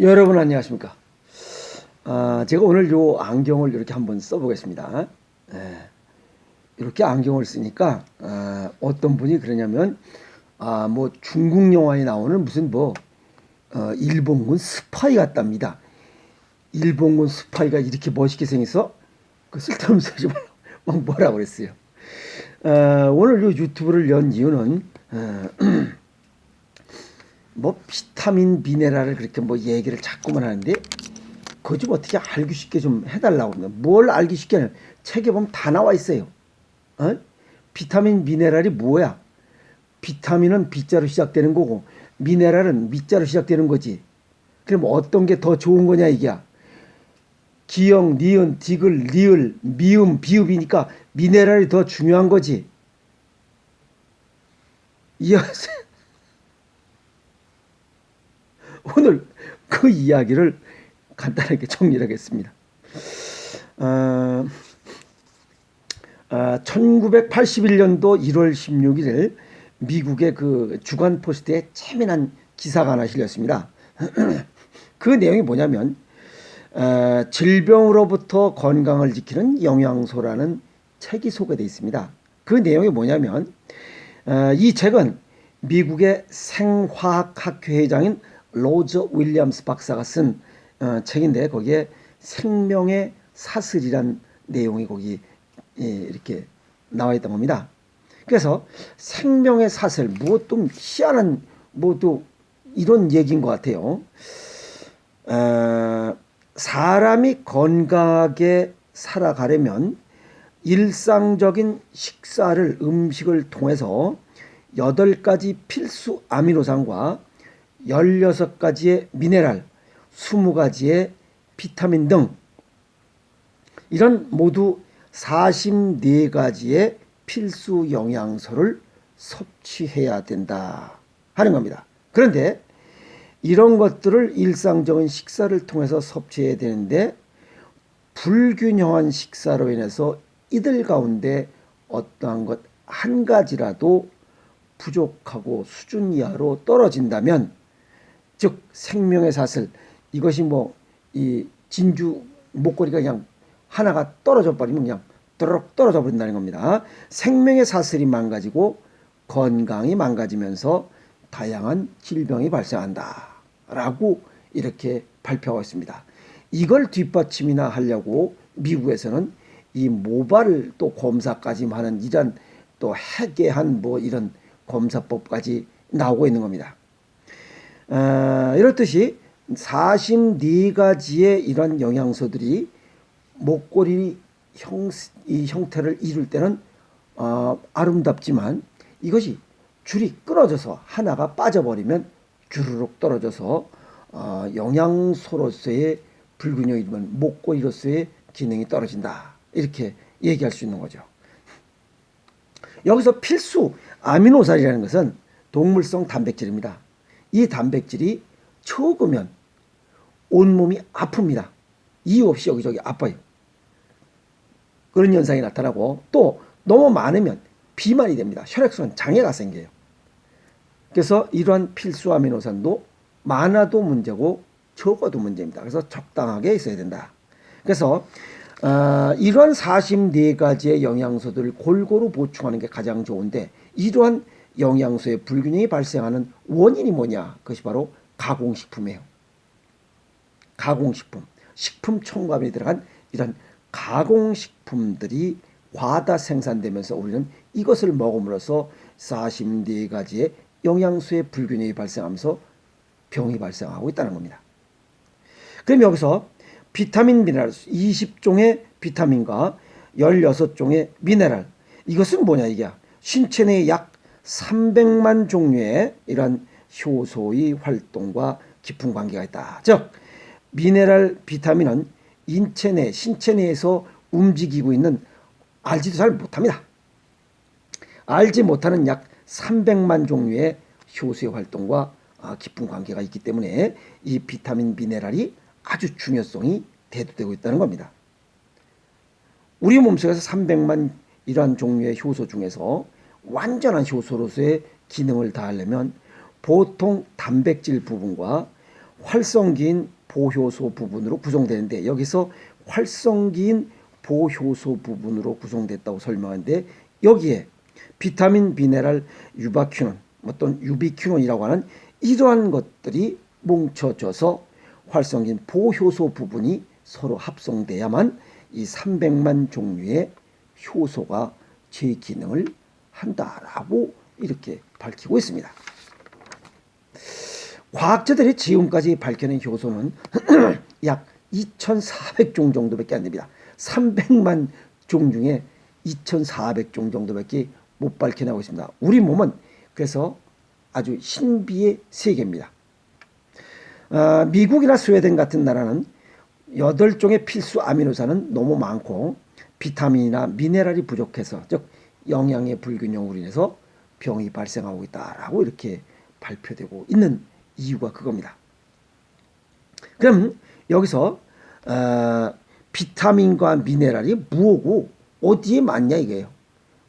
여러분 안녕하십니까? 제가 오늘 요 안경을 이렇게 한번 써보겠습니다. 예, 이렇게 안경을 쓰니까 어떤 분이 그러냐면 뭐 중국 영화에 나오는 무슨 뭐 일본군 스파이 같답니다. 일본군 스파이가 이렇게 멋있게 생겨서 그 쓸데없는 소리 좀 막 뭐라 그랬어요. 오늘 요 유튜브를 연 이유는 뭐 비타민 미네랄을 그렇게 뭐 얘기를 자꾸만 하는데 그거 좀 어떻게 알기 쉽게 좀 해달라고 합니다. 뭘 알기 쉽게 하냐. 책에 보면 다 나와 있어요. 어? 비타민 미네랄이 뭐야? 비타민은 비자로 시작되는 거고 미네랄은 미자로 시작되는 거지. 그럼 어떤 게 더 좋은 거냐 이게야. 기역, 니은, 디귿, 리을, 미음, 비읍이니까 미네랄이 더 중요한 거지. 이해하세요? 오늘 그 이야기를 간단하게 정리를 하겠습니다. 1981년도 1월 16일 미국의 그 주간 포스트에 재미난 기사가 하나 실렸습니다. 그 내용이 뭐냐면 질병으로부터 건강을 지키는 영양소라는 책이 소개되어 있습니다. 그 내용이 뭐냐면 이 책은 미국의 생화학학회 회장인 로저 윌리엄스 박사가 쓴 책인데 거기에 생명의 사슬이란 내용이 거기 이렇게 나와 있던 겁니다. 그래서 생명의 사슬 뭐 좀 희한한 뭐 또 이런 얘기인 것 같아요. 사람이 건강하게 살아가려면 일상적인 식사를 음식을 통해서 8가지 필수 아미노산과 16가지의 미네랄, 20가지의 비타민 등 이런 모두 44가지의 필수 영양소를 섭취해야 된다 하는 겁니다. 그런데 이런 것들을 일상적인 식사를 통해서 섭취해야 되는데 불균형한 식사로 인해서 이들 가운데 어떠한 것 한 가지라도 부족하고 수준 이하로 떨어진다면 즉 생명의 사슬 이것이 뭐 이 진주 목걸이가 그냥 하나가 떨어져 버리면 그냥 또르륵 떨어져 버린다는 겁니다. 생명의 사슬이 망가지고 건강이 망가지면서 다양한 질병이 발생한다 라고 이렇게 발표하고 있습니다. 이걸 뒷받침이나 하려고 미국에서는 이 모발 또 검사까지 하는 이런 또 해괴한 뭐 이런 검사법까지 나오고 있는 겁니다. 이렇듯이 44가지의 이런 영양소들이 목걸이 이 형태를 이룰 때는 아름답지만 이것이 줄이 끊어져서 하나가 빠져버리면 주르륵 떨어져서 영양소로서의 불균형이 되면 목걸이로서의 기능이 떨어진다. 이렇게 얘기할 수 있는 거죠. 여기서 필수 아미노산이라는 것은 동물성 단백질입니다. 이 단백질이 적으면 온몸이 아픕니다. 이유 없이 여기저기 아파요. 그런 현상이 나타나고 또 너무 많으면 비만이 됩니다. 혈액순환 장애가 생겨요. 그래서 이러한 필수 아미노산도 많아도 문제고 적어도 문제입니다. 그래서 적당하게 있어야 된다. 그래서 이러한 44가지의 영양소들을 골고루 보충하는 게 가장 좋은데 이러한 영양소의 불균형이 발생하는 원인이 뭐냐? 그것이 바로 가공식품이에요. 가공식품, 식품 첨가물이 들어간 이런 가공식품들이 과다 생산되면서 우리는 이것을 먹음으로써 44가지의 영양소의 불균형이 발생하면서 병이 발생하고 있다는 겁니다. 그럼 여기서 비타민 미네랄 20종의 비타민과 16종의 미네랄 이것은 뭐냐 이게 신체 내에 약 300만 종류의 이러한 효소의 활동과 깊은 관계가 있다. 즉 미네랄 비타민은 신체 내에서 움직이고 있는 알지도 잘 못합니다. 알지 못하는 약 300만 종류의 효소의 활동과 깊은 관계가 있기 때문에 이 비타민 미네랄이 아주 중요성이 대두되고 있다는 겁니다. 우리 몸속에서 300만 이러한 종류의 효소 중에서 완전한 효소로서의 기능을 다하려면 보통 단백질 부분과 활성기인 보효소 부분으로 구성되는데 여기서 활성기인 보효소 부분으로 구성됐다고 설명하는데 여기에 비타민, 미네랄, 유바퀴논, 어떤 유비퀴논이라고 하는 이러한 것들이 뭉쳐져서 활성기인 보효소 부분이 서로 합성돼야만 이 300만 종류의 효소가 제 기능을 한다라고 이렇게 밝히고 있습니다. 과학자들이 지금까지 밝혀낸 효소는 약 2,400종 정도밖에 안 됩니다. 300만 종 중에 2,400종 정도밖에 못 밝혀내고 있습니다. 우리 몸은 그래서 아주 신비의 세계입니다. 미국이나 스웨덴 같은 나라는 8종의 필수 아미노산은 너무 많고 비타민이나 미네랄이 부족해서 즉 영양의 불균형으로 인해서 병이 발생하고 있다라고 이렇게 발표되고 있는 이유가 그겁니다. 그럼 여기서 비타민과 미네랄이 뭐고 어디에 맞냐 이거예요.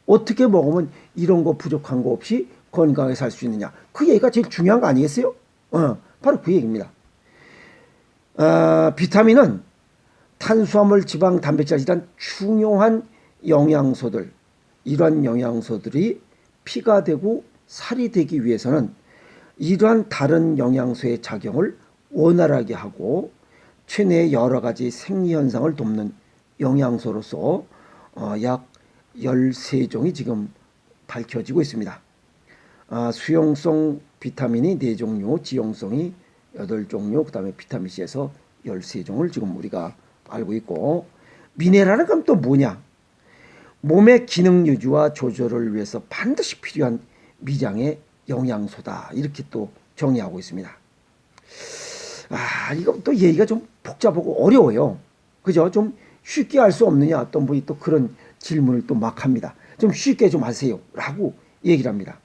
어떻게 먹으면 이런 거 부족한 거 없이 건강하게 살 수 있느냐. 그 얘기가 제일 중요한 거 아니겠어요? 바로 그 얘기입니다. 비타민은 탄수화물, 지방, 단백질 이런 중요한 영양소들, 이러한 영양소들이 피가 되고 살이 되기 위해서는 이러한 다른 영양소의 작용을 원활하게 하고 체내의 여러 가지 생리현상을 돕는 영양소로서 약 13종이 지금 밝혀지고 있습니다. 수용성 비타민이 4종류, 지용성이 8종류, 그 다음에 비타민C에서 13종을 지금 우리가 알고 있고, 미네랄은 그럼 또 뭐냐? 몸의 기능 유지와 조절을 위해서 반드시 필요한 미량의 영양소다. 이렇게 또 정의하고 있습니다. 이거 또 얘기가 좀 복잡하고 어려워요. 그죠? 좀 쉽게 할 수 없느냐? 어떤 분이 또 그런 질문을 또 막 합니다. 좀 쉽게 좀 하세요. 라고 얘기를 합니다.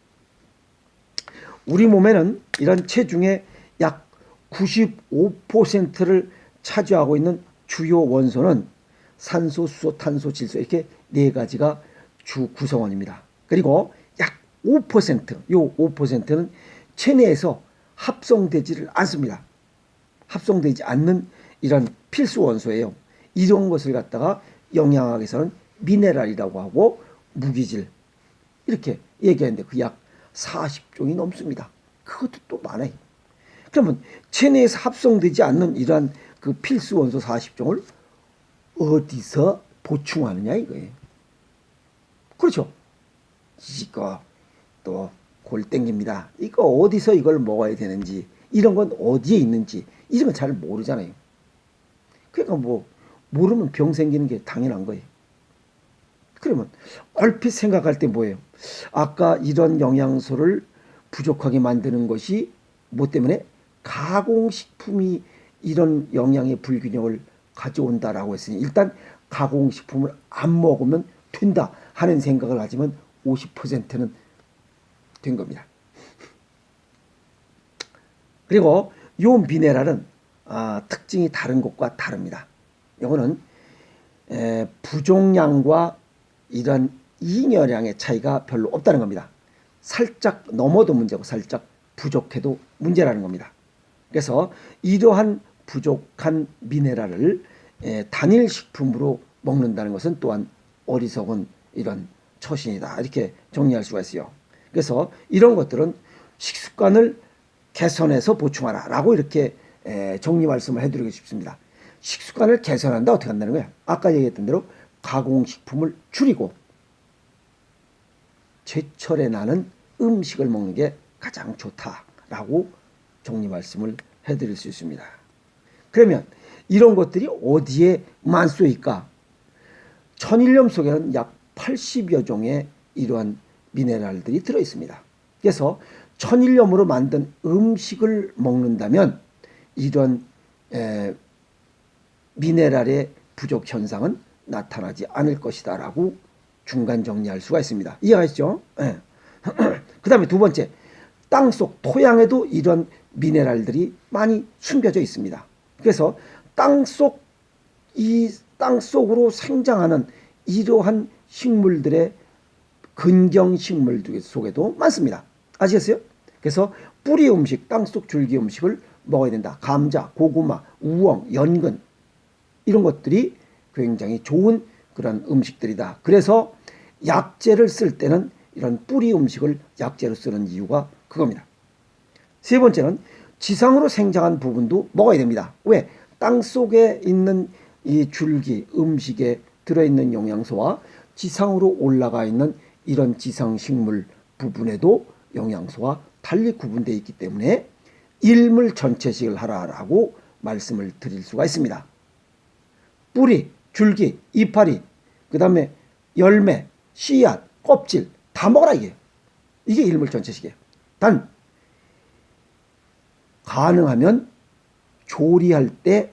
우리 몸에는 이런 체중의 약 95%를 차지하고 있는 주요 원소는 산소, 수소, 탄소, 질소 이렇게 4가지가 주 구성원입니다. 그리고 약 5%, 요 5%는 체내에서 합성되지를 않습니다. 합성되지 않는 이런 필수 원소예요. 이런 것을 갖다가 영양학에서는 미네랄이라고 하고 무기질 이렇게 얘기하는데 그 약 40종이 넘습니다. 그것도 또 많아요. 그러면 체내에서 합성되지 않는 이러한 그 필수 원소 40종을 어디서 보충하느냐 이거예요. 그렇죠. 이거 또 골 땡깁니다. 이거 어디서 이걸 먹어야 되는지, 이런 건 어디에 있는지 이런 건 잘 모르잖아요. 그러니까 뭐 모르면 병 생기는 게 당연한 거예요. 그러면 얼핏 생각할 때 뭐예요? 아까 이런 영양소를 부족하게 만드는 것이 뭐 때문에? 가공식품이 이런 영양의 불균형을 가져온다라고 했으니 일단 가공식품을 안 먹으면 된다 하는 생각을 가지면 50%는 된 겁니다. 그리고 요 미네랄은 특징이 다른 것과 다릅니다. 이거는 부종량과 이런 잉여량의 차이가 별로 없다는 겁니다. 살짝 넘어도 문제고 살짝 부족해도 문제라는 겁니다. 그래서 이러한 부족한 미네랄을 단일 식품으로 먹는다는 것은 또한 어리석은 이런 처신이다. 이렇게 정리할 수가 있어요. 그래서 이런 것들은 식습관을 개선해서 보충하라 라고 이렇게 정리 말씀을 해드리고 싶습니다. 식습관을 개선한다 어떻게 한다는 거야? 아까 얘기했던 대로 가공식품을 줄이고 제철에 나는 음식을 먹는 게 가장 좋다라고 정리 말씀을 해드릴 수 있습니다. 그러면 이런 것들이 어디에만 쏘일까? 천일염 속에는 약 80여 종의 이러한 미네랄들이 들어있습니다. 그래서 천일염으로 만든 음식을 먹는다면 이런 미네랄의 부족 현상은 나타나지 않을 것이다 라고 중간 정리할 수가 있습니다. 이해하시죠? 네. 그 다음에 두 번째, 땅속 토양에도 이런 미네랄들이 많이 숨겨져 있습니다. 그래서 이 땅속으로 생장하는 이러한 식물들의 근경식물 속에도 많습니다. 아시겠어요? 그래서 뿌리 음식, 땅속 줄기 음식을 먹어야 된다. 감자, 고구마, 우엉, 연근 이런 것들이 굉장히 좋은 그런 음식들이다. 그래서 약재를 쓸 때는 이런 뿌리 음식을 약재로 쓰는 이유가 그겁니다. 세 번째는 지상으로 생장한 부분도 먹어야 됩니다. 왜? 땅 속에 있는 이 줄기, 음식에 들어있는 영양소와 지상으로 올라가 있는 이런 지상식물 부분에도 영양소와 달리 구분되어 있기 때문에 일물 전체식을 하라라고 말씀을 드릴 수가 있습니다. 뿌리, 줄기, 이파리, 그 다음에 열매, 씨앗, 껍질 다 먹어라 이게. 이게 일물 전체식이에요. 단 가능하면 조리할 때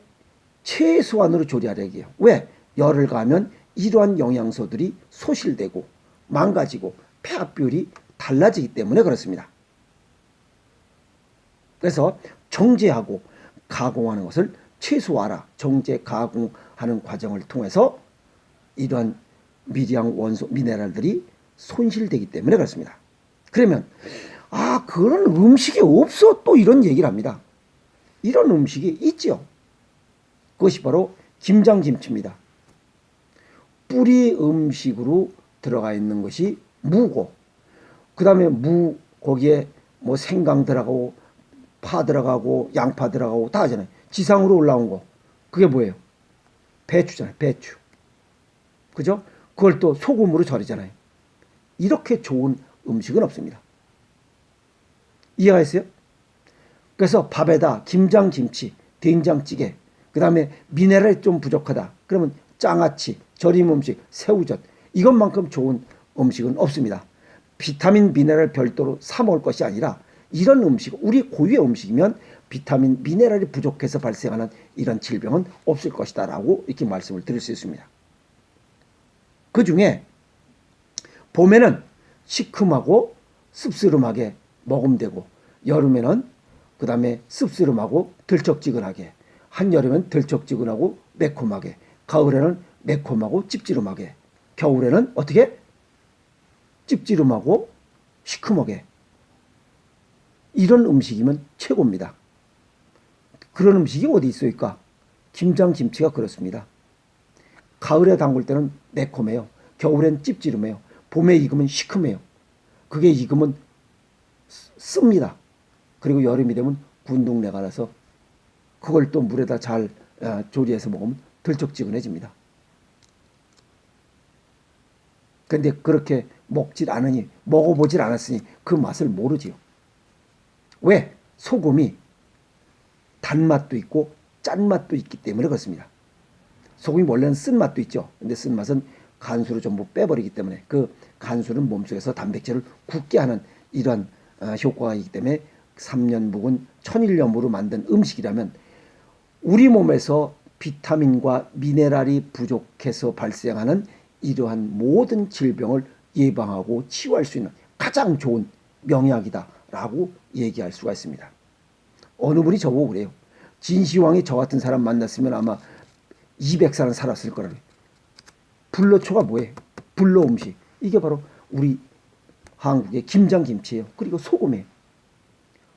최소한으로 조리하라 얘기해요. 왜? 열을 가하면 이러한 영양소들이 소실되고 망가지고 pH율이 달라지기 때문에 그렇습니다. 그래서 정제하고 가공하는 것을 최소화하라. 정제 가공하는 과정을 통해서 이러한 미량 원소 미네랄들이 손실되기 때문에 그렇습니다. 그러면 그런 음식이 없어 또 이런 얘기를 합니다. 이런 음식이 있지요. 그것이 바로 김장김치입니다. 뿌리 음식으로 들어가 있는 것이 무고, 그 다음에 무 거기에 뭐 생강 들어가고 파 들어가고 양파 들어가고 다 하잖아요. 지상으로 올라온 거 그게 뭐예요? 배추잖아요. 배추. 그죠? 그걸 또 소금으로 절이잖아요. 이렇게 좋은 음식은 없습니다. 이해가 있어요? 그래서 밥에다 김장김치, 된장찌개, 그 다음에 미네랄이 좀 부족하다. 그러면 장아찌, 절임 음식, 새우젓 이것만큼 좋은 음식은 없습니다. 비타민, 미네랄 별도로 사 먹을 것이 아니라 이런 음식, 우리 고유의 음식이면 비타민, 미네랄이 부족해서 발생하는 이런 질병은 없을 것이다 라고 이렇게 말씀을 드릴 수 있습니다. 그 중에 봄에는 시큼하고 씁쓸하게 먹으면 되고, 여름에는 그 다음에 씁쓸하고 들쩍지근하게, 한여름엔 들쩍지근하고 매콤하게, 가을에는 매콤하고 찝찝하게, 겨울에는 어떻게? 찝찝하고 시큼하게. 이런 음식이면 최고입니다. 그런 음식이 어디 있을까? 김장김치가 그렇습니다. 가을에 담글 때는 매콤해요. 겨울엔 찝찝해요. 봄에 익으면 시큼해요. 그게 익으면 씁니다. 그리고 여름이 되면 군동내가 나서 그걸 또 물에다 잘 조리해서 먹으면 들쩍지근해집니다. 근데 그렇게 먹질 않으니, 먹어보질 않았으니 그 맛을 모르지요. 왜? 소금이 단맛도 있고 짠맛도 있기 때문에 그렇습니다. 소금이 원래는 쓴맛도 있죠. 근데 쓴맛은 간수를 전부 빼버리기 때문에 그 간수는 몸속에서 단백질을 굳게 하는 이러한 효과가 있기 때문에 3년 묵은 천일염으로 만든 음식이라면 우리 몸에서 비타민과 미네랄이 부족해서 발생하는 이러한 모든 질병을 예방하고 치유할 수 있는 가장 좋은 명약이다라고 얘기할 수가 있습니다. 어느 분이 저보고 그래요. 진시황이 저 같은 사람 만났으면 아마 200살은 살았을 거라고. 불로초가 뭐예요? 불로 음식. 이게 바로 우리 한국의 김장김치예요. 그리고 소금이에요.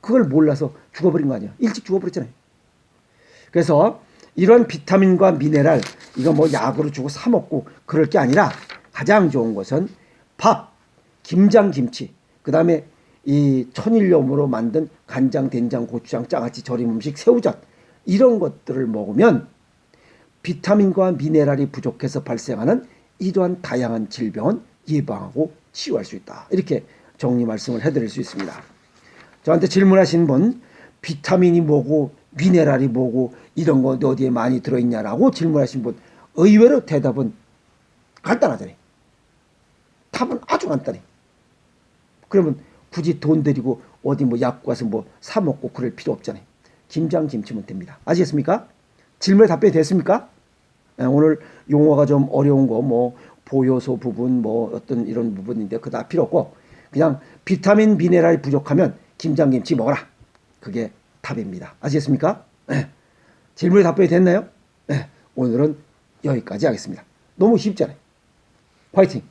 그걸 몰라서 죽어버린 거 아니야. 일찍 죽어버렸잖아요. 그래서 이런 비타민과 미네랄 이거 뭐 약으로 주고 사 먹고 그럴 게 아니라 가장 좋은 것은 밥, 김장김치, 그 다음에 이 천일염으로 만든 간장, 된장, 고추장, 장아찌, 절임 음식, 새우젓 이런 것들을 먹으면 비타민과 미네랄이 부족해서 발생하는 이러한 다양한 질병은 예방하고 치유할 수 있다. 이렇게 정리 말씀을 해드릴 수 있습니다. 저한테 질문하신 분 비타민이 뭐고 미네랄이 뭐고 이런 거 어디에 많이 들어있냐라고 질문하신 분 의외로 대답은 간단하잖아요. 답은 아주 간단해. 그러면 굳이 돈 들이고 어디 뭐 약 가서 뭐 사 먹고 그럴 필요 없잖아요. 김장김치면 됩니다. 아시겠습니까? 질문에 답변이 됐습니까? 오늘 용어가 좀 어려운 거 뭐 보요소 부분 뭐 어떤 이런 부분인데 그거 다 필요 없고 그냥 비타민 미네랄이 부족하면 김장김치 먹어라. 그게 답입니다. 아시겠습니까? 질문에 답변이 됐나요? 오늘은 여기까지 하겠습니다. 너무 쉽잖아요. 화이팅!